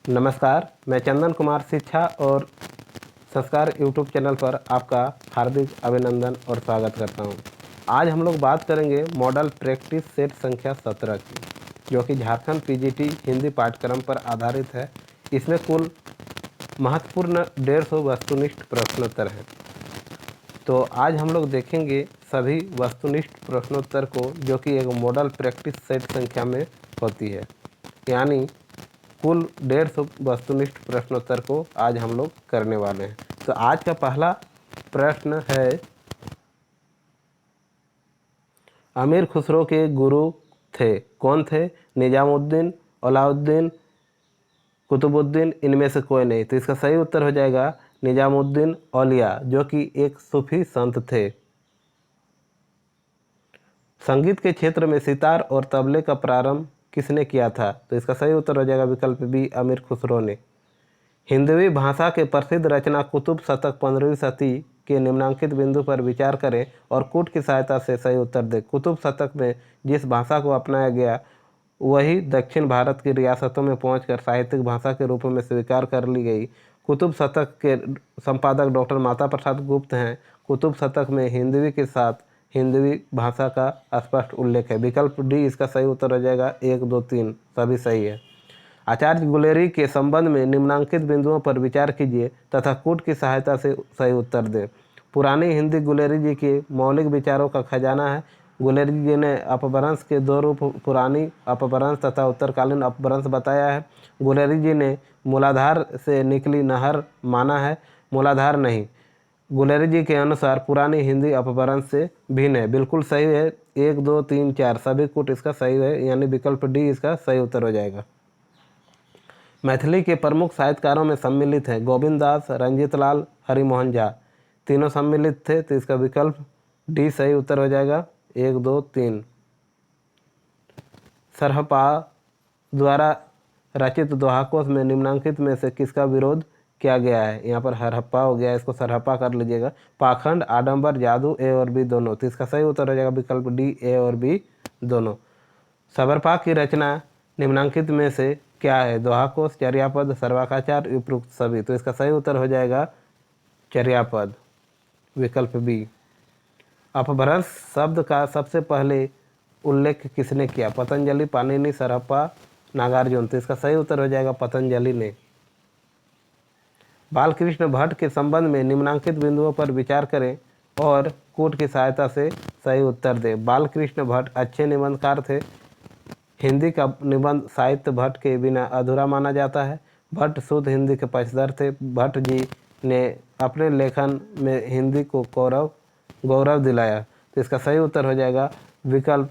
नमस्कार, मैं चंदन कुमार शिक्षा और संस्कार यूट्यूब चैनल पर आपका हार्दिक अभिनंदन और स्वागत करता हूं। आज हम लोग बात करेंगे मॉडल प्रैक्टिस सेट संख्या 17 की, जो कि झारखंड पीजीटी हिंदी पाठ्यक्रम पर आधारित है। इसमें कुल महत्वपूर्ण 150 वस्तुनिष्ठ प्रश्नोत्तर हैं। तो आज हम लोग देखेंगे सभी वस्तुनिष्ठ प्रश्नोत्तर को, जो कि एक मॉडल प्रैक्टिस सेट संख्या में होती है, यानी कुल 150 वस्तुनिष्ठ प्रश्नोत्तर को आज हम लोग करने वाले हैं। तो आज का पहला प्रश्न है, अमीर खुसरो के गुरु थे, कौन थे? निजामुद्दीन, अलाउद्दीन, कुतुबुद्दीन, इनमें से कोई नहीं। तो इसका सही उत्तर हो जाएगा निजामुद्दीन औलिया, जो कि एक सूफी संत थे। संगीत के क्षेत्र में सितार और तबले का प्रारंभ किसने किया था? तो इसका सही उत्तर हो जाएगा विकल्प बी, अमीर खुसरो ने। हिंदवी भाषा के प्रसिद्ध रचना कुतुब शतक 15वीं सदी के निम्नांकित बिंदु पर विचार करें और कूट की सहायता से सही उत्तर दें। कुतुब शतक में जिस भाषा को अपनाया गया वही दक्षिण भारत की रियासतों में पहुंचकर साहित्यिक भाषा के रूप में स्वीकार कर ली गई। कुतुब शतक के संपादक डॉक्टर माता प्रसाद गुप्त हैं। कुतुब शतक में हिंदवी के साथ हिंदवी भाषा का स्पष्ट उल्लेख है। विकल्प डी इसका सही उत्तर हो जाएगा। 1, 2, 3 सभी सही है। आचार्य गुलेरी के संबंध में निम्नांकित बिंदुओं पर विचार कीजिए तथा कूट की सहायता से सही उत्तर दें। पुरानी हिंदी गुलेरी जी के मौलिक विचारों का खजाना है। गुलेरी जी ने अपभ्रंश के दो रूप, पुरानी अपभ्रंश तथा उत्तरकालीन अपभ्रंश बताया है। गुलेरी जी ने मूलाधार से निकली नहर माना है, मूलाधार नहीं। गुलेरी जी के अनुसार पुरानी हिंदी अपभ्रंश से भिन्न है। बिल्कुल सही है। 1, 2, 3, 4 सभी कूट इसका सही है, यानी विकल्प डी इसका सही उत्तर हो जाएगा। मैथिली के प्रमुख साहित्यकारों में सम्मिलित हैं गोविंद दास, रंजीत लाल, हरिमोहन झा। तीनों सम्मिलित थे, तो इसका विकल्प डी सही उत्तर हो जाएगा। 1, 2, 3। सरहपा द्वारा रचित दोहाकोश में निम्नांकित में से किसका विरोध किया गया है? यहाँ पर हरप्पा हो गया, इसको सरहपा कर लीजिएगा। पाखंड, आडंबर, जादू, ए और बी दोनों। तो इसका सही उत्तर हो जाएगा विकल्प डी, ए और बी दोनों। सबरपा की रचना निम्नांकित में से क्या है? दोहाकोश, चर्यापद, सर्वाकाचार, उपयुक्त सभी। तो इसका सही उत्तर हो जाएगा चर्यापद, विकल्प बी। अपभ्रंश शब्द का सबसे पहले उल्लेख किसने किया? पतंजलि, पाणिनि, सरहप्पा, नागार्जुन। तो इसका सही उत्तर हो जाएगा पतंजलि ने। बालकृष्ण भट्ट के संबंध में निम्नांकित बिंदुओं पर विचार करें और कूट की सहायता से सही उत्तर दें। बालकृष्ण भट्ट अच्छे निबंधकार थे। हिंदी का निबंध साहित्य भट्ट के बिना अधूरा माना जाता है। भट्ट शुद्ध हिंदी के पक्षधर थे। भट्ट जी ने अपने लेखन में हिंदी को गौरव दिलाया। तो इसका सही उत्तर हो जाएगा विकल्प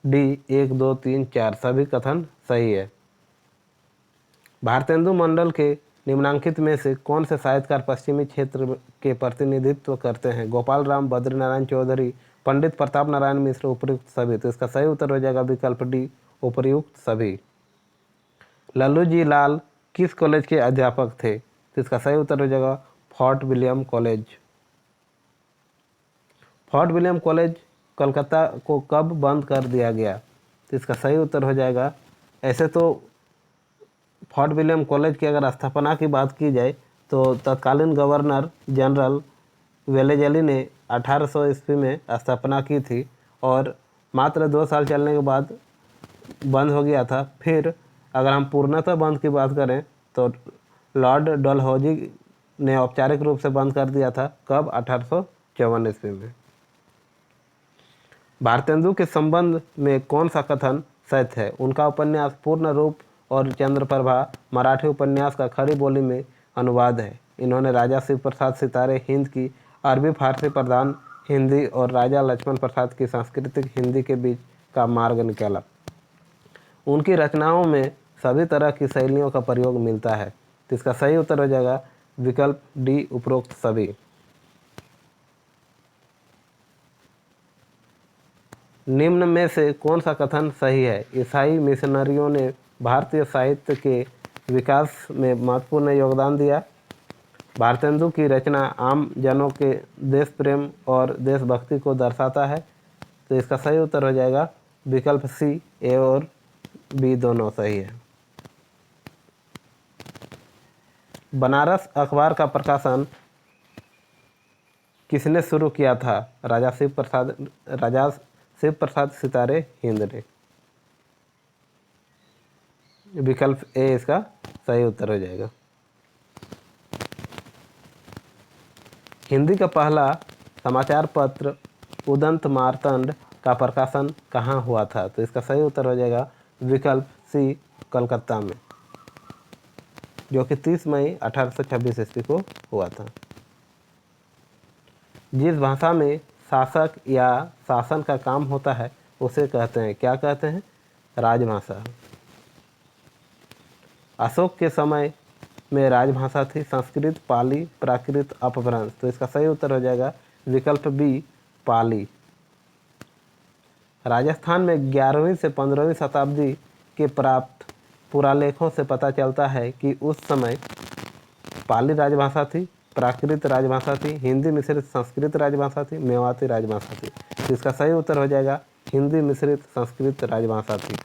डी, 1, 2, 3, 4 सभी कथन सही है। भारतेंदु मंडल के निम्नांकित में से कौन से साहित्यकार पश्चिमी क्षेत्र के प्रतिनिधित्व करते हैं? गोपाल राम, बद्रीनारायण चौधरी, पंडित प्रताप नारायण मिश्र, उपयुक्त सभी। तो इसका सही उत्तर हो जाएगा विकल्प डी, उपयुक्त सभी। लल्लू जी लाल किस कॉलेज के अध्यापक थे? तो इसका सही उत्तर हो जाएगा fort William college. Fort William college Calcutta को कब बंद कर दिया गया? तो इसका सही उत्तर हो जाएगा, ऐसे तो फोर्ट विलियम कॉलेज की अगर स्थापना की बात की जाए तो तत्कालीन गवर्नर जनरल वेलेजली ने 1800 ईस्वी में स्थापना की थी और मात्र 2 साल चलने के बाद बंद हो गया था। फिर अगर हम पूर्णतः बंद की बात करें तो लॉर्ड डलहौजी ने औपचारिक रूप से बंद कर दिया था। कब? 1854 ईस्वी में। भारतेंदु के संबंध में कौन सा कथन सत्य है? उनका उपन्यास पूर्ण रूप और चंद्रप्रभा मराठी उपन्यास का खड़ी बोली में अनुवाद है। इन्होंने राजा शिव प्रसाद सितारे हिंद की अरबी फारसी प्रधान हिंदी और राजा लक्ष्मण प्रसाद की सांस्कृतिक हिंदी के बीच का मार्ग निकाला। उनकी रचनाओं में सभी तरह की शैलियों का प्रयोग मिलता है। तो इसका सही उत्तर हो जाएगा विकल्प डी, उपरोक्त सभी। निम्न में से कौन सा कथन सही है? ईसाई मिशनरियों ने भारतीय साहित्य के विकास में महत्वपूर्ण योगदान दिया। भारतेंदु की रचना आम जनों के देश प्रेम और देशभक्ति को दर्शाता है। तो इसका सही उत्तर हो जाएगा विकल्प सी, ए और बी दोनों सही है। बनारस अखबार का प्रकाशन किसने शुरू किया था? राजा शिव प्रसाद सितारे हिंद ने। विकल्प ए इसका सही उत्तर हो जाएगा। हिंदी का पहला समाचार पत्र उदंत मार्तंड का प्रकाशन कहाँ हुआ था? तो इसका सही उत्तर हो जाएगा विकल्प सी, कलकत्ता में, जो कि 30 मई 1826 ईस्वी को हुआ था। जिस भाषा में शासक या शासन का काम होता है उसे कहते हैं, क्या कहते हैं? राजभाषा। अशोक के समय में राजभाषा थी संस्कृत, पाली, प्राकृत, अपभ्रंश। तो इसका सही उत्तर हो जाएगा विकल्प बी, पाली। राजस्थान में 11वीं से 15वीं शताब्दी के प्राप्त पुरालेखों से पता चलता है कि उस समय पाली राजभाषा थी, प्राकृत राजभाषा थी, हिंदी मिश्रित संस्कृत राजभाषा थी, मेवाती राजभाषा थी। तो इसका सही उत्तर हो जाएगा हिंदी मिश्रित संस्कृत राजभाषा थी।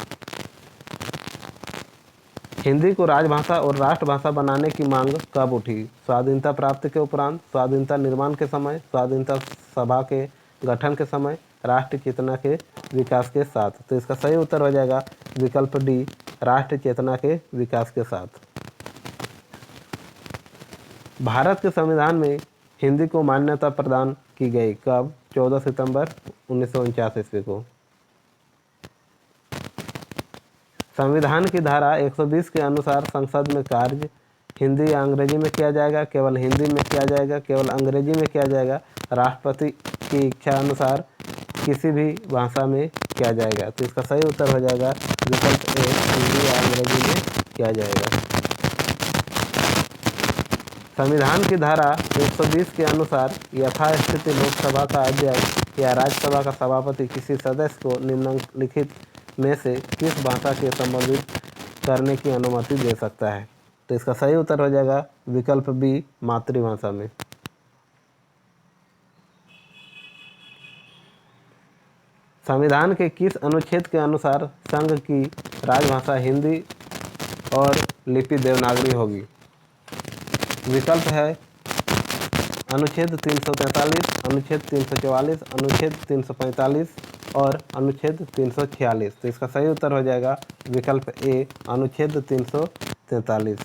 हिंदी को राजभाषा और राष्ट्रभाषा बनाने की मांग कब उठी? स्वाधीनता प्राप्ति के उपरांत, स्वाधीनता निर्माण के समय, स्वाधीनता सभा के गठन के समय, राष्ट्र चेतना के विकास के साथ। तो इसका सही उत्तर हो जाएगा विकल्प डी, राष्ट्र चेतना के विकास के साथ। भारत के संविधान में हिंदी को मान्यता प्रदान की गई कब? 14 सितंबर 1949 ईस्वी को। संविधान की धारा 120 के अनुसार संसद में कार्य हिंदी या अंग्रेजी में किया जाएगा, केवल हिंदी में किया जाएगा, केवल अंग्रेजी में किया जाएगा, राष्ट्रपति की इच्छा अनुसार किसी भी भाषा में किया जाएगा। तो इसका सही उत्तर हो जाएगा विकल्प ए, हिंदी या अंग्रेजी में किया जाएगा। संविधान की धारा 120 के अनुसार यथास्थिति लोकसभा का अध्यक्ष या राज्यसभा का सभापति किसी सदस्य को निम्नलिखित में से किस भाषा के संबोधित करने की अनुमति दे सकता है? तो इसका सही उत्तर हो जाएगा विकल्प बी, मातृभाषा में। संविधान के किस अनुच्छेद के अनुसार संघ की राजभाषा हिंदी और लिपि देवनागरी होगी? विकल्प है अनुच्छेद 343, अनुच्छेद 344, अनुच्छेद 345 और अनुच्छेद 346। तो इसका सही उत्तर हो जाएगा विकल्प ए, अनुच्छेद 343।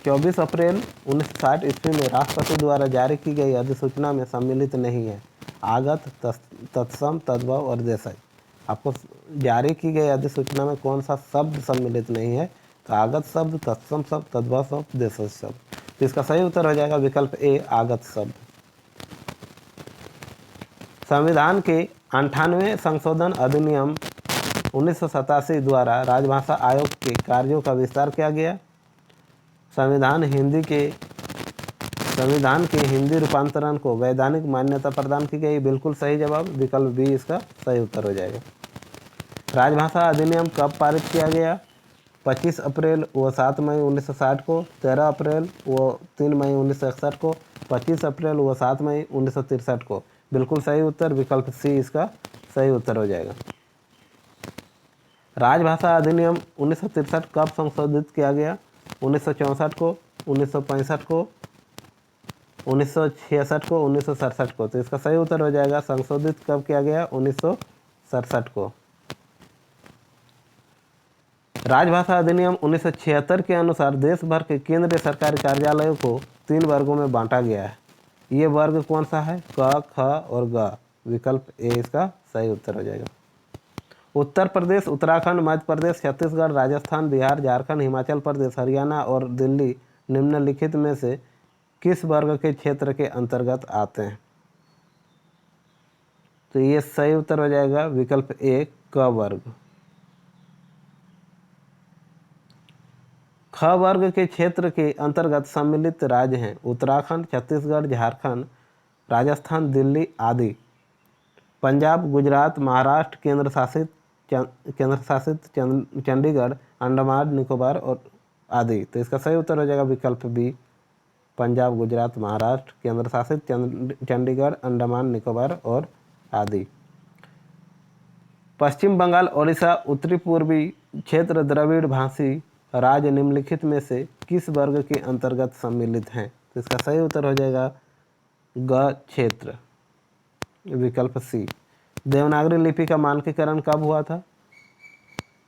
24 अप्रैल 1960 ईस्वी में राष्ट्रपति द्वारा जारी की गई अधिसूचना में सम्मिलित नहीं है आगत, तत्सम, तद्भव और देशज। आपको जारी की गई अधिसूचना में कौन सा शब्द सम्मिलित नहीं है? तो आगत शब्द, तत्सम शब्द, तद्भव शब्द, देशज शब्द। तो इसका सही उत्तर हो जाएगा विकल्प ए, आगत शब्द। संविधान के 98वें संशोधन अधिनियम 1987 द्वारा राजभाषा आयोग के कार्यों का विस्तार किया गया। संविधान के हिंदी रूपांतरण को वैधानिक मान्यता प्रदान की गई। बिल्कुल सही जवाब, विकल्प बी इसका सही उत्तर हो जाएगा। राजभाषा अधिनियम कब पारित किया गया? 25 अप्रैल व 7 मई 1960 को, 13 अप्रैल व 3 मई 1961 को, 25 अप्रैल व 7 मई 1963 को। बिल्कुल सही उत्तर, विकल्प सी इसका सही उत्तर हो जाएगा। राजभाषा अधिनियम 1963 कब संशोधित किया गया? 1964 को, 1965 को, 1966 को, 1967 को। तो इसका सही उत्तर हो जाएगा संशोधित कब किया गया? 1967 को। राजभाषा अधिनियम 1976 के अनुसार देश भर के केंद्रीय सरकारी कार्यालयों को 3 वर्गों में बांटा गया है। ये वर्ग कौन सा है? क, ख और ग। विकल्प ए इसका सही उत्तर हो जाएगा। उत्तर प्रदेश, उत्तराखंड, मध्य प्रदेश, छत्तीसगढ़, राजस्थान, बिहार, झारखंड, हिमाचल प्रदेश, हरियाणा और दिल्ली निम्नलिखित में से किस वर्ग के क्षेत्र के अंतर्गत आते हैं? तो ये सही उत्तर हो जाएगा विकल्प ए, क वर्ग। ख वर्ग के क्षेत्र के अंतर्गत सम्मिलित राज्य हैं उत्तराखंड, छत्तीसगढ़, झारखंड, राजस्थान, दिल्ली आदि। पंजाब, गुजरात, महाराष्ट्र, केंद्र शासित चंडीगढ़, अंडमान निकोबार और आदि। तो इसका सही उत्तर हो जाएगा विकल्प बी, पंजाब, गुजरात, महाराष्ट्र, केंद्र शासित चंडीगढ़, अंडमान निकोबार और आदि। पश्चिम बंगाल, ओडिशा, उत्तरी पूर्वी क्षेत्र द्रविड़ भाषी राज्य निम्नलिखित में से किस वर्ग के अंतर्गत सम्मिलित हैं? तो इसका सही उत्तर हो जाएगा ग क्षेत्र, विकल्प सी। देवनागरी लिपि का मानकीकरण कब हुआ था?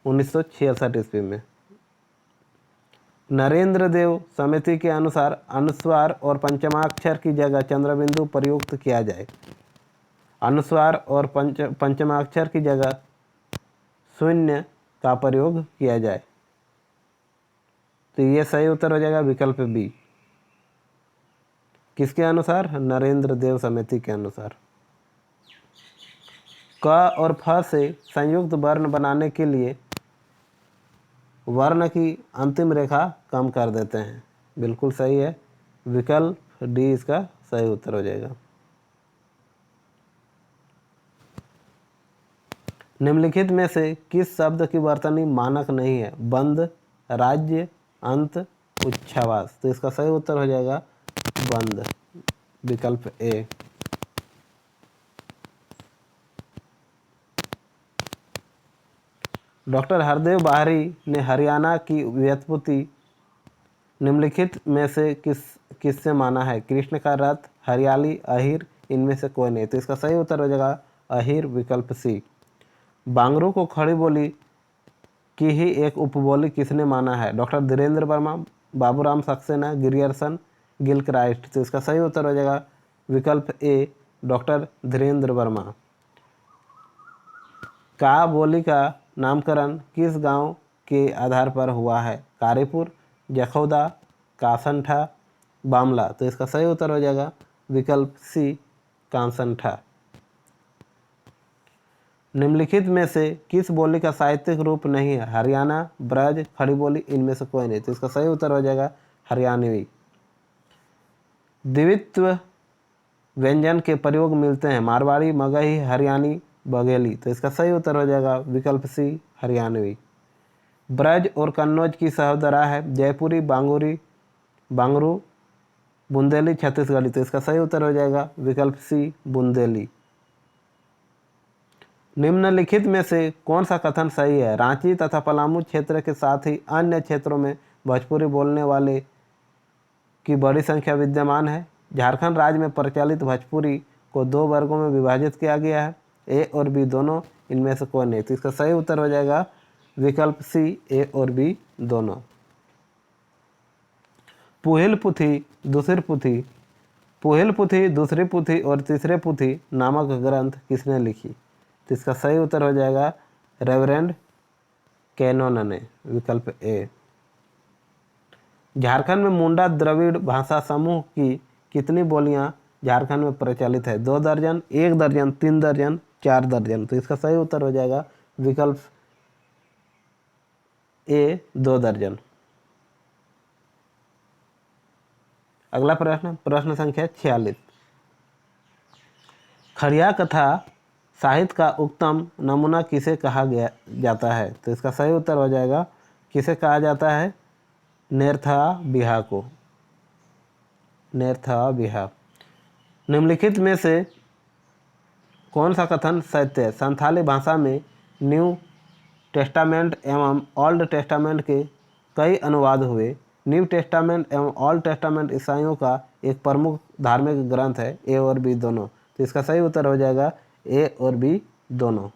1966 ईस्वी में। नरेंद्र देव समिति के अनुसार अनुस्वार और पंचमाक्षर की जगह चंद्रबिंदु प्रयुक्त किया जाए। अनुस्वार और पंचमाक्षर की जगह शून्य का प्रयोग किया जाए। तो ये सही उत्तर हो जाएगा विकल्प बी। किसके अनुसार? नरेंद्र देव समिति के अनुसार। क और फ से संयुक्त वर्ण बनाने के लिए वर्ण की अंतिम रेखा कम कर देते हैं। बिल्कुल सही है, विकल्प डी इसका सही उत्तर हो जाएगा। निम्नलिखित में से किस शब्द की वर्तनी मानक नहीं है? बंद, राज्य, अंत, उच्छ्वास। तो इसका सही उत्तर हो जाएगा बंद, विकल्प ए। डॉक्टर हरदेव बाहरी ने हरियाणा की व्युत्पत्ति निम्नलिखित में से किससे माना है? कृष्ण का रथ, हरियाली, अहिर, इनमें से कोई नहीं। तो इसका सही उत्तर हो जाएगा अहिर, विकल्प सी। बांगरू को खड़ी बोली की ही एक उपबोली किसने माना है? Doctor Dhirendra Verma, Baburam Saxena, Grierson, Gilchrist. तो इसका सही उत्तर हो जाएगा विकल्प ए, डॉक्टर धीरेन्द्र वर्मा। का बोली का नामकरण किस गांव के आधार पर हुआ है? कारीपुर, जखौदा, कासंठा, बामला। तो इसका सही उत्तर हो जाएगा विकल्प सी, कासंठा। निम्नलिखित में से किस बोली का साहित्यिक रूप नहीं है? हरियाणा, ब्रज, खड़ी बोली, इनमें से कोई नहीं। तो इसका सही उत्तर हो जाएगा हरियाणवी। द्वित्व व्यंजन के प्रयोग मिलते हैं? मारवाड़ी, मगही, हरियाणी, बघेली। तो इसका सही उत्तर हो जाएगा विकल्प सी, हरियाणवी। ब्रज और कन्नौज की सहोदरा है? जयपुरी, बांगुरी, बांगरू, बुंदेली, छत्तीसगढ़ी। तो इसका सही उत्तर हो जाएगा विकल्प सी, बुंदेली। निम्नलिखित में से कौन सा कथन सही है? रांची तथा पलामू क्षेत्र के साथ ही अन्य क्षेत्रों में भोजपुरी बोलने वाले की बड़ी संख्या विद्यमान है। झारखंड राज्य में प्रचलित भोजपुरी को दो वर्गों में विभाजित किया गया है, ए और बी दोनों, इनमें से कोई नहीं। तो इसका सही उत्तर हो जाएगा विकल्प सी, ए और बी दोनों। पुहिल पुथी, दूसरी पुथी, पुहिल पुथी, दूसरी पुथी और तीसरे पुथी नामक ग्रंथ किसने लिखी? तो इसका सही उत्तर हो जाएगा रेवरेंड कैनोन ने, विकल्प ए। झारखंड में मुंडा द्रविड़ भाषा समूह की कितनी बोलियां झारखंड में प्रचलित है? 2 दर्जन, 1 दर्जन, 3 दर्जन, 4 दर्जन। तो इसका सही उत्तर हो जाएगा विकल्प ए, 2 दर्जन। अगला प्रश्न, प्रश्न संख्या 46। खड़िया कथा साहित्य का उत्तम नमूना किसे कहा जाता है? तो इसका सही उत्तर हो जाएगा किसे कहा जाता है? नेरथा बिहा को, नेरथा बिहा। निम्नलिखित में से कौन सा कथन सत्य है? संथाली भाषा में न्यू टेस्टामेंट एवं ओल्ड टेस्टामेंट के कई अनुवाद हुए। न्यू टेस्टामेंट एवं ओल्ड टेस्टामेंट ईसाइयों का एक प्रमुख धार्मिक ग्रंथ है, ए और बी दोनों। तो इसका सही उत्तर हो जाएगा ए और बी दोनों।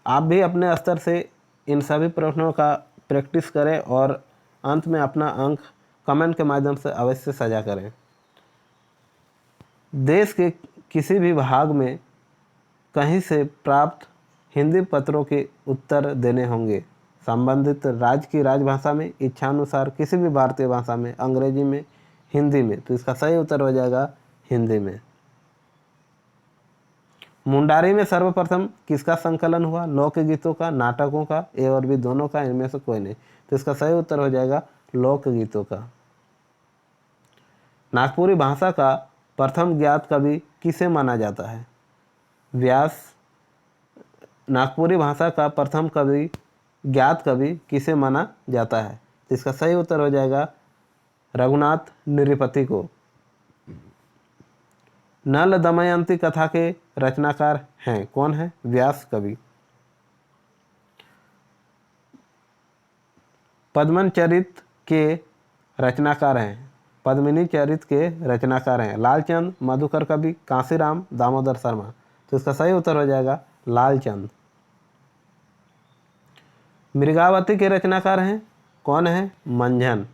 आप भी अपने स्तर से इन सभी प्रश्नों का प्रैक्टिस करें और अंत में अपना अंक कमेंट के माध्यम से अवश्य साझा करें। देश के किसी भी भाग में कहीं से प्राप्त हिंदी पत्रों के उत्तर देने होंगे संबंधित राज्य की राजभाषा में, इच्छानुसार किसी भी भारतीय भाषा में, अंग्रेजी में, हिंदी में। तो इसका सही उत्तर हो जाएगा हिंदी में। मुंडारी में सर्वप्रथम किसका संकलन हुआ? लोकगीतों का, नाटकों का, ए और बी दोनों का, इनमें से कोई नहीं। तो इसका सही उत्तर हो जाएगा लोकगीतों का। नागपुरी भाषा का प्रथम ज्ञात कवि किसे माना जाता है? व्यास। नागपुरी भाषा का प्रथम कवि, ज्ञात कवि किसे माना जाता है? तो इसका सही उत्तर हो जाएगा रघुनाथ निरिपति को। नल दमयंती कथा के रचनाकार हैं? कौन है? व्यास कवि। पद्मन चरित के रचनाकार हैं, पद्मिनी चरित के रचनाकार हैं लालचंद, मधुकर कवि, कांसीराम, दामोदर शर्मा। तो इसका सही उत्तर हो जाएगा लालचंद। मृगावती के रचनाकार हैं, कौन है? मंझन।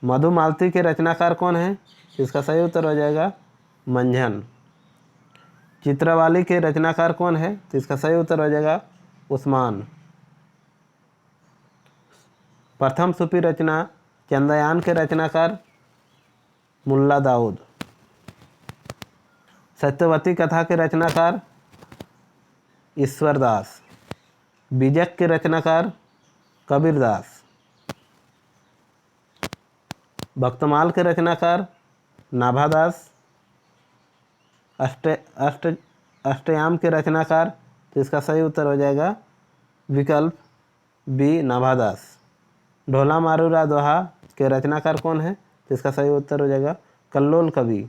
मधुमालती के रचनाकार कौन है? इसका सही उत्तर हो जाएगा मंझन। चित्रवाली के रचनाकार कौन है? तो इसका सही उत्तर हो जाएगा उस्मान। प्रथम सूफी रचना चंद्रयान के रचनाकार मुल्ला दाऊद। सत्यवती कथा के रचनाकार ईश्वरदास। बीजक के रचनाकार कबीरदास। भक्तमाल के रचनाकार नाभादास। अष्टयाम के रचनाकार, तो इसका सही उत्तर हो जाएगा विकल्प बी नाभादास। ढोला मारूरा दोहा के रचनाकार कौन है? तो इसका सही उत्तर हो जाएगा कल्लोल कवि।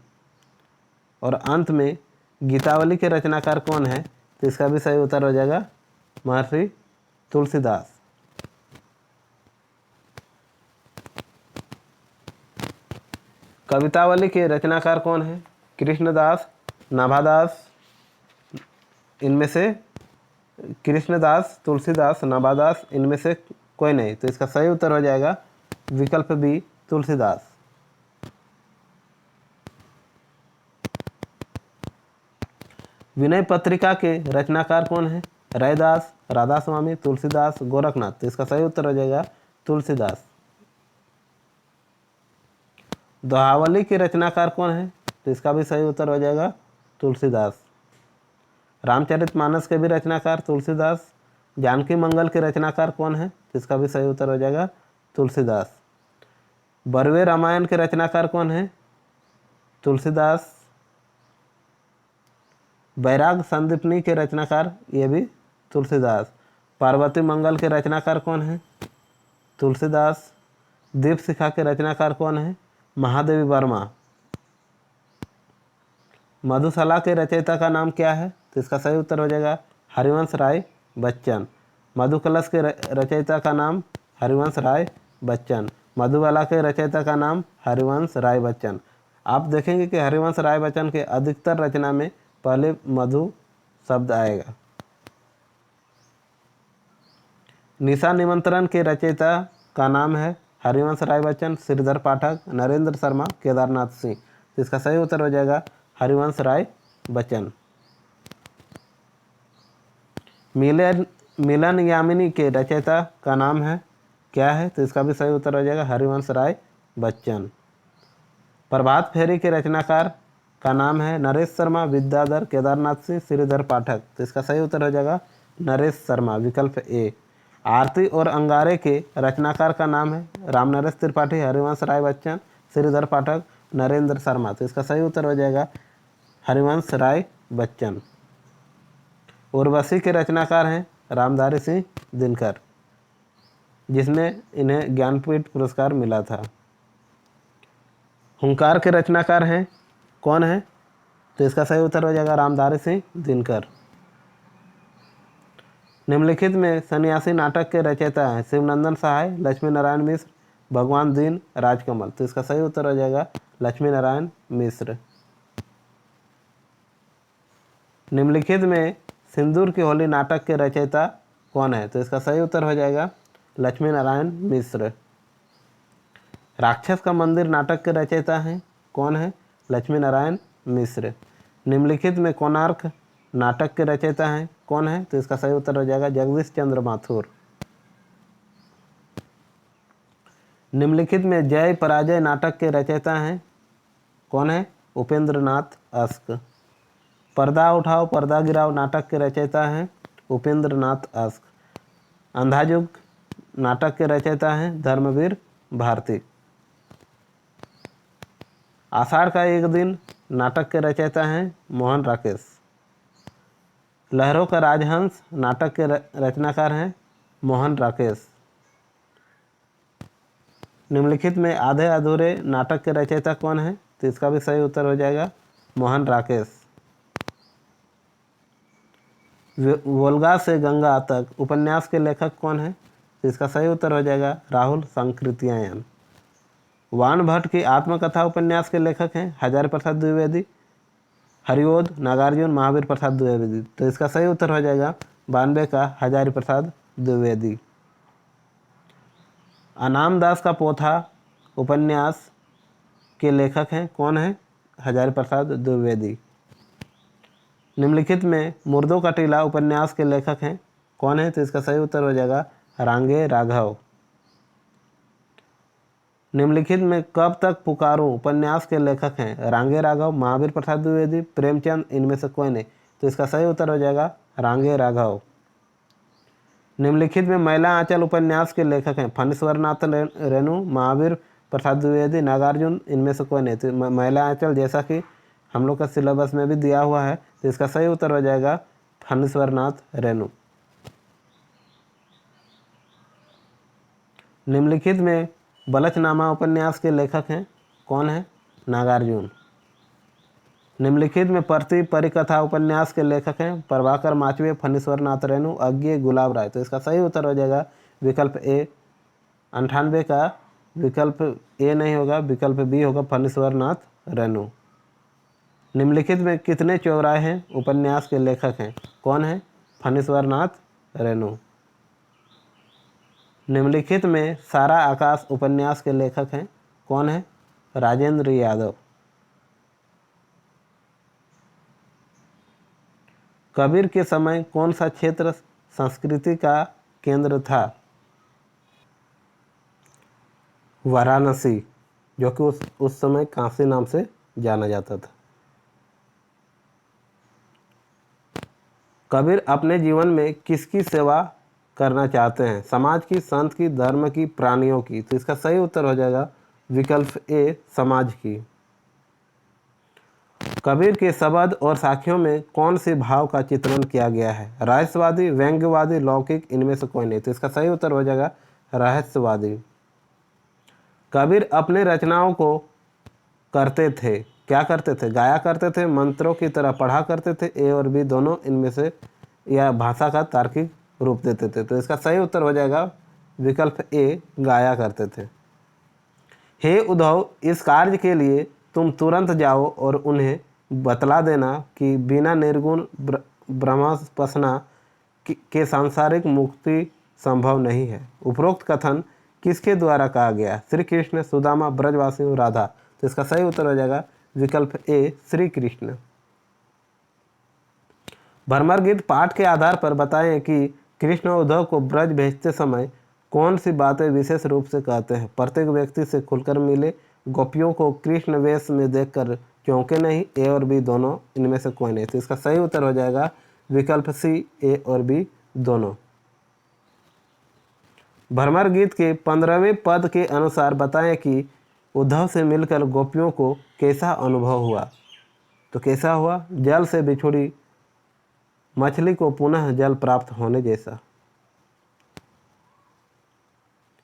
और अंत में गीतावली के रचनाकार कौन है? तो इसका भी सही उत्तर हो जाएगा महर्षि तुलसीदास। कवितावली के रचनाकार कौन है? कृष्णदास, नाभादास। इनमें से कृष्णदास, तुलसीदास, नाभादास, इनमें से कोई नहीं। तो इसका सही उत्तर हो जाएगा विकल्प बी तुलसीदास। विनय पत्रिका के रचनाकार कौन है? रैदास, राधा स्वामी, तुलसीदास, गोरखनाथ। तो इसका सही उत्तर हो जाएगा तुलसीदास। दोहावली के रचनाकार कौन है? तो इसका भी सही उत्तर हो जाएगा तुलसीदास। रामचरितमानस के भी रचनाकार तुलसीदास। जानकी मंगल के रचनाकार कौन है? तो इसका भी सही उत्तर हो जाएगा तुलसीदास। बरवे रामायण के रचनाकार कौन है? तुलसीदास। बैराग संदीपनी के रचनाकार, ये भी तुलसीदास। पार्वती मंगल के रचनाकार कौन है? तुलसीदास। दीप शिखा के रचनाकार कौन है? महादेवी वर्मा। मधुशाला के रचयिता का नाम क्या है? तो इसका सही उत्तर हो जाएगा हरिवंश राय बच्चन। मधुकलश के रचयिता का नाम हरिवंश राय बच्चन। मधुबाला के रचयिता का नाम हरिवंश राय बच्चन। आप देखेंगे कि हरिवंश राय बच्चन के अधिकतर रचना में पहले मधु शब्द आएगा। निशा निमंत्रण के रचयिता का नाम है हरिवंश राय बच्चन, श्रीधर पाठक, नरेंद्र शर्मा, केदारनाथ सिंह। तो इसका सही उत्तर हो जाएगा हरिवंश राय बच्चन। मिलन यामिनी के रचयिता का नाम है क्या है? तो इसका भी सही उत्तर हो जाएगा हरिवंश राय बच्चन। प्रभात फेरी के रचनाकार का नाम है नरेश शर्मा, विद्याधर, केदारनाथ सिंह, श्रीधर पाठक। तो इसका सही उत्तर हो जाएगा नरेश शर्मा, विकल्प ए। आरती और अंगारे के रचनाकार का नाम है रामनरेश त्रिपाठी, हरिवंश राय बच्चन, श्रीधर पाठक, नरेंद्र शर्मा। तो इसका सही उत्तर हो जाएगा हरिवंश राय बच्चन। उर्वशी के रचनाकार हैं रामधारी सिंह दिनकर, जिसमें इन्हें ज्ञानपीठ पुरस्कार मिला था। हुंकार के रचनाकार हैं कौन है? तो इसका सही उत्तर हो जाएगा रामधारी सिंह दिनकर। निम्नलिखित में सन्यासी नाटक के रचयिता हैं शिवनंदन सहाय, लक्ष्मी नारायण मिश्र, भगवान दीन, राजकमल। तो इसका सही उत्तर हो जाएगा लक्ष्मी नारायण मिश्र। निम्नलिखित में सिंदूर की होली नाटक के रचयिता कौन है? तो इसका सही उत्तर हो जाएगा लक्ष्मी नारायण मिश्र। राक्षस का मंदिर नाटक के रचयिता हैं कौन है? लक्ष्मी नारायण मिश्र। निम्नलिखित में कोणार्क नाटक के रचयिता हैं कौन है? तो इसका सही उत्तर हो जाएगा जगदीश चंद्र माथुर। निम्नलिखित में जय पराजय नाटक के रचयिता हैं कौन है? उपेंद्र नाथ अस्क। पर्दा उठाओ पर्दा गिराओ नाटक के रचयिता हैं उपेंद्र नाथ अस्क। अंधाजुग नाटक के रचयिता हैं धर्मवीर भारती। आषाढ़ का एक दिन नाटक के रचयिता हैं मोहन राकेश। लहरों का राजहंस नाटक के रचनाकार हैं मोहन राकेश। निम्नलिखित में आधे अधूरे नाटक के रचयिता कौन है? तो इसका भी सही उत्तर हो जाएगा मोहन राकेश। वोल्गा से गंगा तक उपन्यास के लेखक कौन है? तो इसका सही उत्तर हो जाएगा राहुल सांकृत्यायन। वानभट्ट की आत्मकथा उपन्यास के लेखक हैं हजारी प्रसाद द्विवेदी, हरिओद, नागार्जुन, महावीर प्रसाद द्विवेदी। तो इसका सही उत्तर हो जाएगा 92 का हजारी प्रसाद द्विवेदी। अनाम दास का पोथा उपन्यास के लेखक हैं कौन है? हजारी प्रसाद द्विवेदी। निम्नलिखित में मुर्दों का टीला उपन्यास के लेखक हैं कौन है? तो इसका सही उत्तर हो जाएगा रांगे राघव। निम्नलिखित में कब तक पुकारूं उपन्यास के लेखक हैं रांगे राघव, महावीर प्रसाद द्विवेदी, प्रेमचंद, इनमें से कोई नहीं। तो इसका सही उत्तर हो जाएगा रांगे राघव। निम्नलिखित में मैला आंचल उपन्यास के लेखक हैं फणीश्वरनाथ रेणु, महावीर प्रसाद द्विवेदी, नागार्जुन, इनमें से कोई नहीं। तो मैला आंचल जैसा कि हम लोग का सिलेबस में भी दिया हुआ है, तो इसका सही उत्तर हो जाएगा फणीश्वरनाथ रेणु। निम्नलिखित में बलचनामा उपन्यास के लेखक हैं कौन है? नागार्जुन। निम्नलिखित में प्रति परिकथा उपन्यास के लेखक हैं प्रभाकर माचवे, फणीश्वरनाथ रेणु, अज्ञे, गुलाब राय। तो इसका सही उत्तर हो जाएगा विकल्प ए। 98 का विकल्प ए नहीं होगा, विकल्प बी होगा फणीश्वरनाथ रेणु। निम्नलिखित में कितने चौराहे उपन्यास के लेखक हैं कौन है? फणीश्वरनाथ रेणु। निम्नलिखित में सारा आकाश उपन्यास के लेखक हैं कौन है? राजेंद्र यादव। कबीर के समय कौन सा क्षेत्र संस्कृति का केंद्र था? वाराणसी, जो कि उस समय काशी नाम से जाना जाता था। कबीर अपने जीवन में किसकी सेवा करना चाहते हैं? समाज की, संत की, धर्म की, प्राणियों की। तो इसका सही उत्तर हो जाएगा विकल्प ए, समाज की। कबीर के शब्द और साखियों में कौन से भाव का चित्रण किया गया है? रहस्यवादी, व्यंग्यवादी, लौकिक, इनमें से कोई नहीं। तो इसका सही उत्तर हो जाएगा रहस्यवादी। कबीर अपने रचनाओं को करते थे, क्या करते थे? गाया करते थे, मंत्रों की तरह पढ़ा करते थे, ए और बी दोनों इनमें से, या भाषा का तार्किक रूप देते थे। तो इसका सही उत्तर हो जाएगा विकल्प ए, गाया करते थे। हे उद्धव, इस कार्य के लिए तुम तुरंत जाओ और उन्हें बतला देना कि बिना निर्गुण ब्रह्मोपासना के सांसारिक मुक्ति संभव नहीं है। उपरोक्त कथन किसके द्वारा कहा गया? श्री कृष्ण, सुदामा, ब्रजवासियों, राधा। तो इसका सही उत्तर हो जाएगा विकल्प ए, श्री कृष्ण। भ्रमर गीत पाठ के आधार पर बताएं कि कृष्ण उद्धव को ब्रज भेजते समय कौन सी बातें विशेष रूप से कहते हैं? प्रत्येक व्यक्ति से खुलकर मिले, गोपियों को कृष्ण वेश में देखकर चौंके नहीं, ए और बी दोनों, इनमें से कोई नहीं। तो इसका सही उत्तर हो जाएगा विकल्प सी, ए और बी दोनों। भ्रमर गीत के 15वें पद के अनुसार बताएं कि उद्धव से मिलकर गोपियों को कैसा अनुभव हुआ? तो कैसा हुआ? जल से बिछुड़ी मछली को पुनः जल प्राप्त होने जैसा।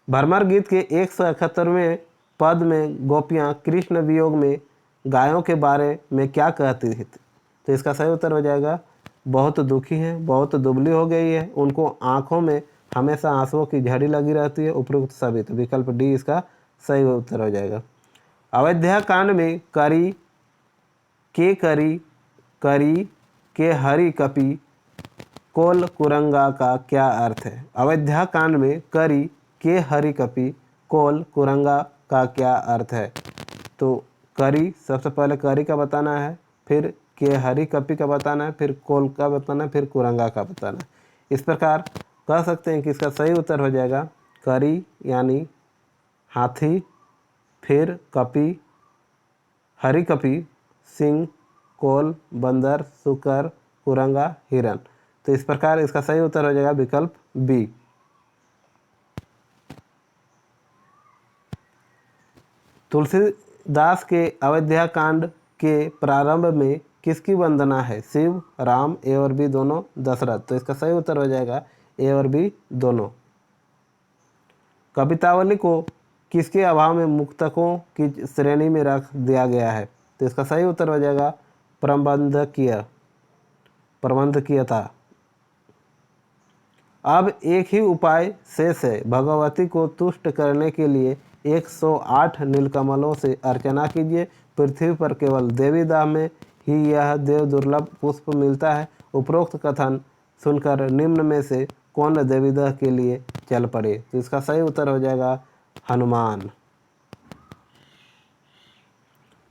भ्रमर गीत के 171वें पद में गोपियां कृष्ण वियोग में गायों के बारे में क्या कहती थी? तो इसका सही उत्तर हो जाएगा बहुत दुखी हैं, बहुत दुबली हो गई है, उनको आंखों में हमेशा आंसुओं की झड़ी लगी रहती है, उपरोक्त सभी। तो विकल्प डी इसका सही उत्तर हो जाएगा। अयोध्या कांड में करी के हरि कपि कोल कुरंगा का क्या अर्थ है? अयोध्या कांड में करी के हरि कपि कोल कुरंगा का क्या अर्थ है? तो करी, सबसे पहले करी का बताना है, फिर के हरि कपि का बताना है, फिर कोल का बताना है, फिर कुरंगा का बताना है। इस प्रकार कह सकते हैं कि इसका सही उत्तर हो जाएगा करी यानी हाथी, फिर कपि हरि कपि सिंह, कोल बंदर, शुकर, कुरंगा हिरण। तो इस प्रकार इसका सही उत्तर हो जाएगा विकल्प बी। तुलसीदास के अयोध्या कांड के प्रारंभ में किसकी वंदना है? शिव, राम, ए और बी दोनों, दशरथ। तो इसका सही उत्तर हो जाएगा ए और बी दोनों। कवितावली को किसके अभाव में मुक्तकों की श्रेणी में रख दिया गया है? तो इसका सही उत्तर हो जाएगा प्रबंधकीयता। अब एक ही उपाय शेष है, भगवती को तुष्ट करने के लिए 108 नीलकमलों से अर्चना कीजिए। पृथ्वी पर केवल देवीदाह में ही यह देव दुर्लभ पुष्प मिलता है। उपरोक्त कथन सुनकर निम्न में से कौन देवीदाह के लिए चल पड़े? तो इसका सही उत्तर हो जाएगा हनुमान।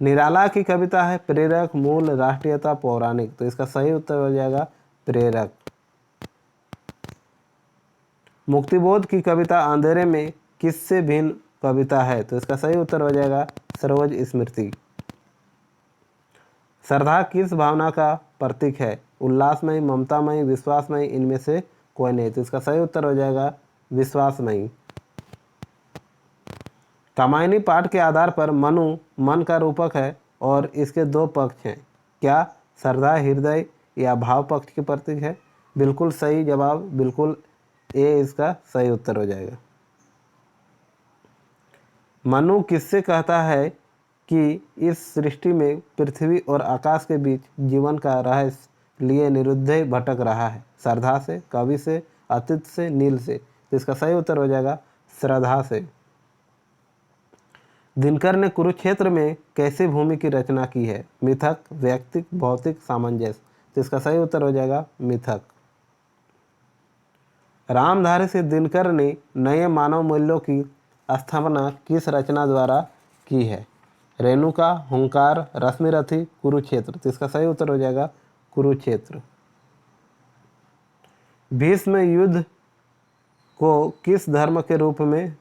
निराला की कविता है प्रेरक, मूल, राष्ट्रीयता, पौराणिक। तो इसका सही उत्तर हो जाएगा प्रेरक। मुक्तिबोध की कविता अंधेरे में किससे भिन्न कविता है? तो इसका सही उत्तर हो जाएगा सरोज स्मृति। श्रद्धा किस भावना का प्रतीक है? उल्लासमयी, ममतामयी, विश्वासमयी, इनमें से कोई नहीं। तो इसका सही उत्तर हो जाएगा विश्वासमयी। कामायनी पाठ के आधार पर मनु मन का रूपक है और इसके दो पक्ष हैं। क्या श्रद्धा हृदय या भाव पक्ष के प्रतीक है? बिल्कुल सही जवाब, बिल्कुल ए इसका सही उत्तर हो जाएगा। मनु किससे कहता है कि इस सृष्टि में पृथ्वी और आकाश के बीच जीवन का रहस्य लिए निरुद्ध भटक रहा है? श्रद्धा से, कवि से, अतीत से, नील से। तो इसका सही उत्तर हो जाएगा श्रद्धा से। दिनकर ने कुरुक्षेत्र में कैसी भूमि की रचना की है? मिथक, व्यक्तिक, भौतिक, सामंजस्य। तो इसका सही उत्तर हो जाएगा मिथक। रामधारी से दिनकर ने नए मानव मूल्यों की स्थापना किस रचना द्वारा की है? रेणुका, हुंकार, रश्मिरथी, कुरुक्षेत्र। तो इसका सही उत्तर हो जाएगा कुरुक्षेत्र। भीष्म युद्ध को किस धर्म के रूप में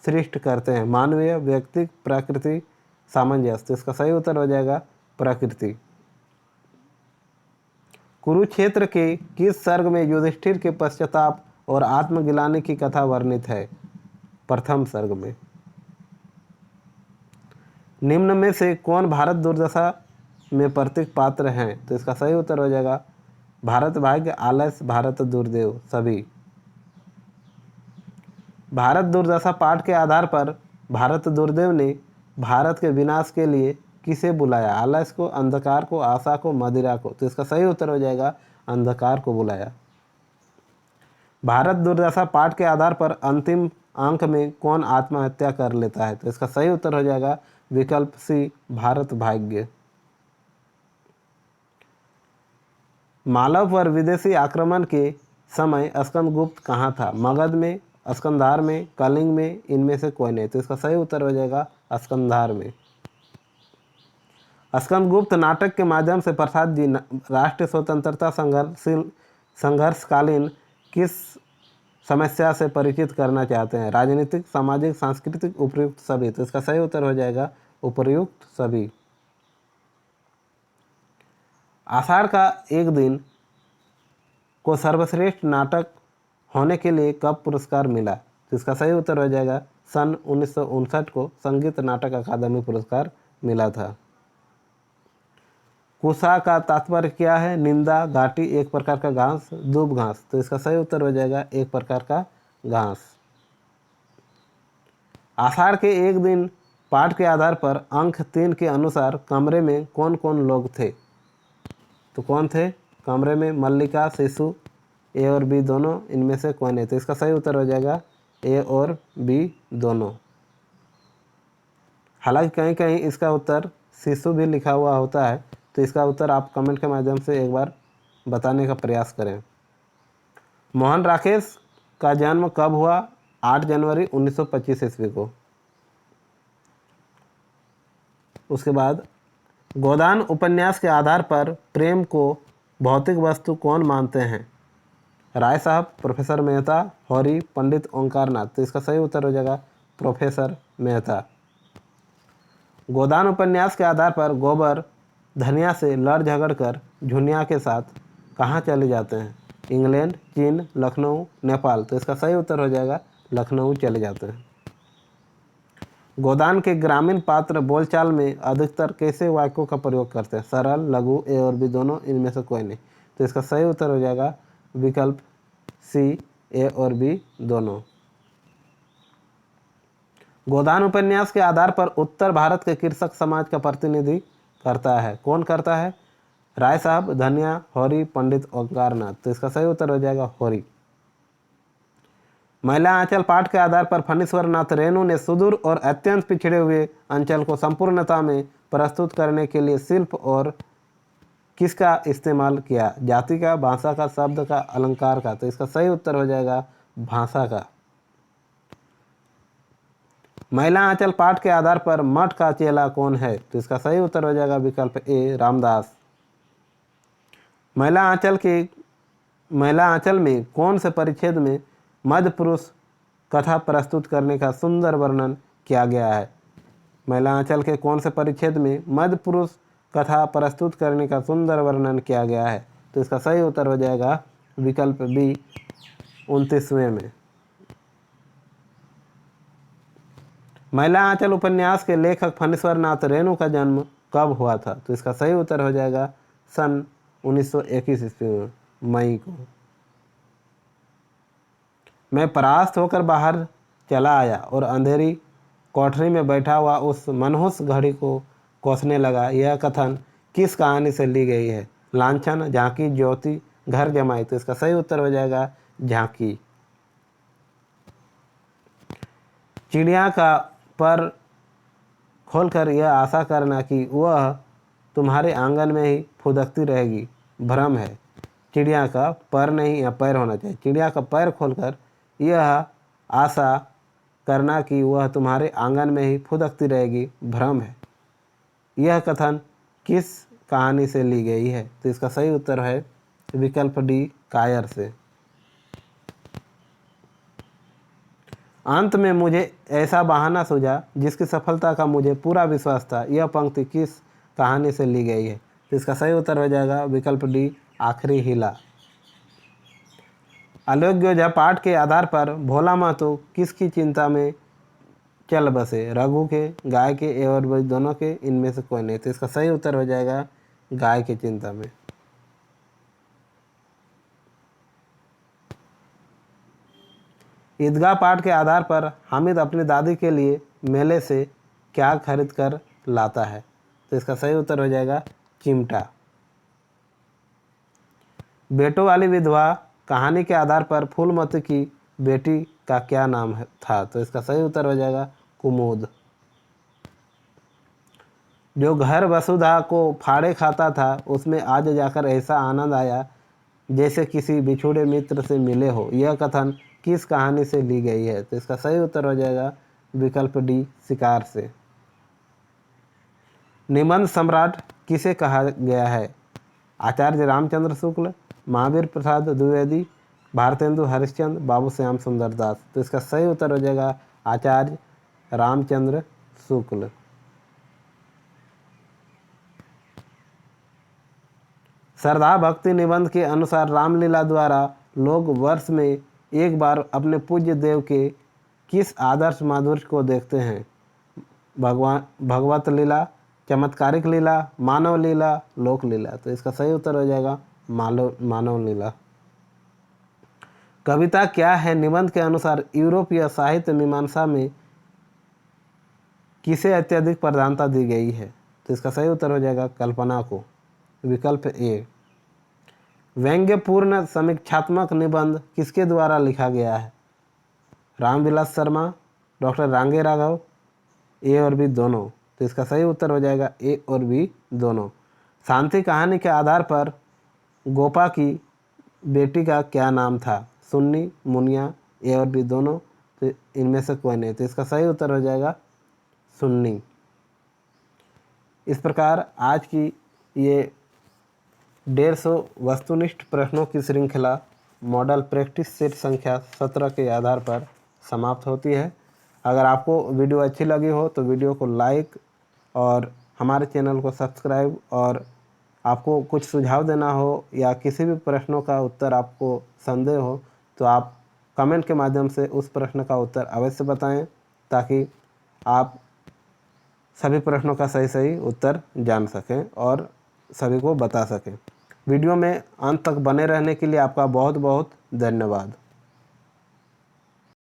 सृष्ट करते हैं? मानवीय, व्यक्तिक, प्रकृति, सामंजस्य। तो इसका सही उत्तर हो जाएगा प्रकृति। कुरुक्षेत्र के किस सर्ग में युधिष्ठिर के पश्चाताप और आत्मगिलानी की कथा वर्णित है? प्रथम सर्ग में। निम्न में से कौन भारत दुर्दशा में प्रतीक पात्र हैं? तो इसका सही उत्तर हो जाएगा भारत भाग्य, आलस्य, भारत दुर्देव, सभी। भारत दुर्दशा पाठ के आधार पर भारत दुर्देव ने भारत के विनाश के लिए किसे बुलाया? आलस्य को, अंधकार को, आशा को, मदिरा को। तो इसका सही उत्तर हो जाएगा अंधकार को बुलाया। भारत दुर्दशा पाठ के आधार पर अंतिम अंक में कौन आत्महत्या कर लेता है? तो इसका सही उत्तर हो जाएगा विकल्प सी, भारत भाग्य। मालव पर विदेशी आक्रमण के समय स्कंदगुप्त कहाँ था? मगध में, स्कंधार में, कलिंग में, इनमें से कोई नहीं। तो इसका सही उत्तर हो जाएगा स्कंधार में। स्कंदगुप्त नाटक के माध्यम से प्रसाद जी राष्ट्रीय स्वतंत्रता संघर्षकालीन किस समस्या से परिचित करना चाहते हैं? राजनीतिक, सामाजिक, सांस्कृतिक, उपयुक्त, सभी। तो इसका सही उत्तर हो जाएगा उपयुक्त सभी। आषाढ़ का एक दिन को सर्वश्रेष्ठ नाटक होने के लिए कब पुरस्कार मिला? तो इसका सही उत्तर हो जाएगा सन 1959 को संगीत नाटक अकादमी पुरस्कार मिला था। कुशा का तात्पर्य क्या है? निंदा, घाटी, एक प्रकार का घास, दूब घास। तो इसका सही उत्तर हो जाएगा एक प्रकार का घास। आषाढ़ के एक दिन पाठ के आधार पर अंक 3 के अनुसार कमरे में कौन कौन लोग थे? तो कौन थे कमरे में? मल्लिका, शिशु, ए और बी दोनों, इनमें से कोई नहीं। तो इसका सही उत्तर हो जाएगा ए और बी दोनों। हालांकि कहीं कहीं इसका उत्तर शिशु भी लिखा हुआ होता है, तो इसका उत्तर आप कमेंट के माध्यम से एक बार बताने का प्रयास करें। मोहन राकेश का जन्म कब हुआ? 8 जनवरी 1925 ईस्वी को। उसके बाद गोदान उपन्यास के आधार पर प्रेम को भौतिक वस्तु कौन मानते हैं? राय साहब, प्रोफेसर मेहता, हौरी, पंडित ओंकारनाथ। तो इसका सही उत्तर हो जाएगा प्रोफेसर मेहता। गोदान उपन्यास के आधार पर गोबर धनिया से लड़ झगड़ कर झुनिया के साथ कहाँ चले जाते हैं? इंग्लैंड, चीन, लखनऊ, नेपाल। तो इसका सही उत्तर हो जाएगा लखनऊ चले जाते हैं। गोदान के ग्रामीण पात्र बोलचाल में अधिकतर कैसे वाक्यों का प्रयोग करते हैं? सरल, लघु, ए और बी दोनों, इनमें से कोई नहीं। तो इसका सही उत्तर हो जाएगा विकल्प सी, ए और बी दोनों। गोदान उपन्यास के आधार पर उत्तर भारत के कृषक समाज का प्रतिनिधि करता है। कौन करता है? राय साहब, धनिया, हौरी, पंडित ओंकारनाथ। तो इसका सही उत्तर हो जाएगा हौरी। महिला आंचल पाठ के आधार पर फणीश्वर नाथ रेणु ने सुदूर और अत्यंत पिछड़े हुए अंचल को संपूर्णता में प्रस्तुत करने के लिए शिल्प और किसका इस्तेमाल किया? जाति का, भाषा का, शब्द का, अलंकार का। तो इसका सही उत्तर हो जाएगा भाषा का। महिला आंचल पाठ के आधार पर मठ का चेला कौन है? तो इसका सही उत्तर हो जाएगा विकल्प ए रामदास। महिला आंचल में कौन से परिच्छेद में मध्य पुरुष कथा प्रस्तुत करने का सुंदर वर्णन किया गया है? महिला आंचल के कौन से परिच्छेद में मध्य पुरुष कथा प्रस्तुत करने का सुंदर वर्णन किया गया है? तो इसका सही उत्तर हो जाएगा विकल्प बी 29वें में। महिला आंचल उपन्यास के लेखक फणीश्वर नाथ रेणु का जन्म कब हुआ था? तो इसका सही उत्तर हो जाएगा सन 1921 ईस्वी में, मई को। मैं परास्त होकर बाहर चला आया और अंधेरी कोठरी में बैठा हुआ उस मनहूस घड़ी को कोसने लगा। यह कथन किस कहानी से ली गई है? लांछन, झांकी, ज्योति, घर जमाई। तो इसका सही उत्तर हो जाएगा झांकी। चिड़िया का पर खोलकर यह आशा करना कि वह तुम्हारे आंगन में ही फुदकती रहेगी भ्रम है। चिड़िया का पर नहीं या पैर होना चाहिए। चिड़िया का पैर खोलकर यह आशा करना कि वह तुम्हारे आंगन में ही फुदकती रहेगी भ्रम है। यह कथन किस कहानी से ली गई है? तो इसका सही उत्तर है विकल्प डी कायर से। अंत में मुझे ऐसा बहाना सूझा जिसकी सफलता का मुझे पूरा विश्वास था। यह पंक्ति किस कहानी से ली गई है? तो इसका सही उत्तर हो जाएगा विकल्प डी आखिरी हीला। आलोकयोजा पाठ के आधार पर भोला महतो किसकी चिंता में चल बसे? रघु के, गाय के एवं दोनों के, इनमें से कोई नहीं। तो इसका सही उत्तर हो जाएगा गाय की चिंता में। ईदगाह पाठ के आधार पर हामिद अपनी दादी के लिए मेले से क्या खरीद कर लाता है? तो इसका सही उत्तर हो जाएगा चिमटा। बेटों वाली विधवा कहानी के आधार पर फूलमती की बेटी का क्या नाम था? तो इसका सही उत्तर हो जाएगा कुमुद। जो घर वसुधा को फाड़े खाता था उसमें आज जाकर ऐसा आनंद आया जैसे किसी बिछुड़े मित्र से मिले हो। यह कथन किस कहानी से ली गई है? तो इसका सही उत्तर हो जाएगा विकल्प डी शिकार से। निबंध सम्राट किसे कहा गया है? आचार्य रामचंद्र शुक्ल, महावीर प्रसाद द्विवेदी, भारतेंदु हरिश्चंद्र, बाबू श्याम सुंदर दास। तो इसका सही उत्तर हो जाएगा आचार्य रामचंद्र शुक्ल। श्रद्धा भक्ति निबंध के अनुसार रामलीला द्वारा लोग वर्ष में एक बार अपने पूज्य देव के किस आदर्श माधुर्य को देखते हैं? भगवत लीला, चमत्कारिक लीला, मानव लीला, लोक लीला। तो इसका सही उत्तर हो जाएगा मानव लीला। कविता क्या है निबंध के अनुसार यूरोपीय साहित्य मीमांसा में किसे अत्यधिक प्रधानता दी गई है? तो इसका सही उत्तर हो जाएगा कल्पना को, विकल्प ए। व्यंग्यपूर्ण समीक्षात्मक निबंध किसके द्वारा लिखा गया है? रामविलास शर्मा, डॉक्टर रांगे राघव, ए और बी दोनों। तो इसका सही उत्तर हो जाएगा ए और बी दोनों। शांति कहानी के आधार पर गोपा की बेटी का क्या नाम था? सुन्नी, मुनिया, ए और बी दोनों। तो इनमें से कोई नहीं। तो इसका सही उत्तर हो जाएगा सुन्नी। इस प्रकार आज की ये 150 वस्तुनिष्ठ प्रश्नों की श्रृंखला मॉडल प्रैक्टिस सेट संख्या 17 के आधार पर समाप्त होती है। अगर आपको वीडियो अच्छी लगी हो तो वीडियो को लाइक और हमारे चैनल को सब्सक्राइब, और आपको कुछ सुझाव देना हो या किसी भी प्रश्नों का उत्तर आपको संदेह हो तो आप कमेंट के माध्यम से उस प्रश्न का उत्तर अवश्य बताएं, ताकि आप सभी प्रश्नों का सही उत्तर जान सकें और सभी को बता सकें। वीडियो में अंत तक बने रहने के लिए आपका बहुत बहुत धन्यवाद।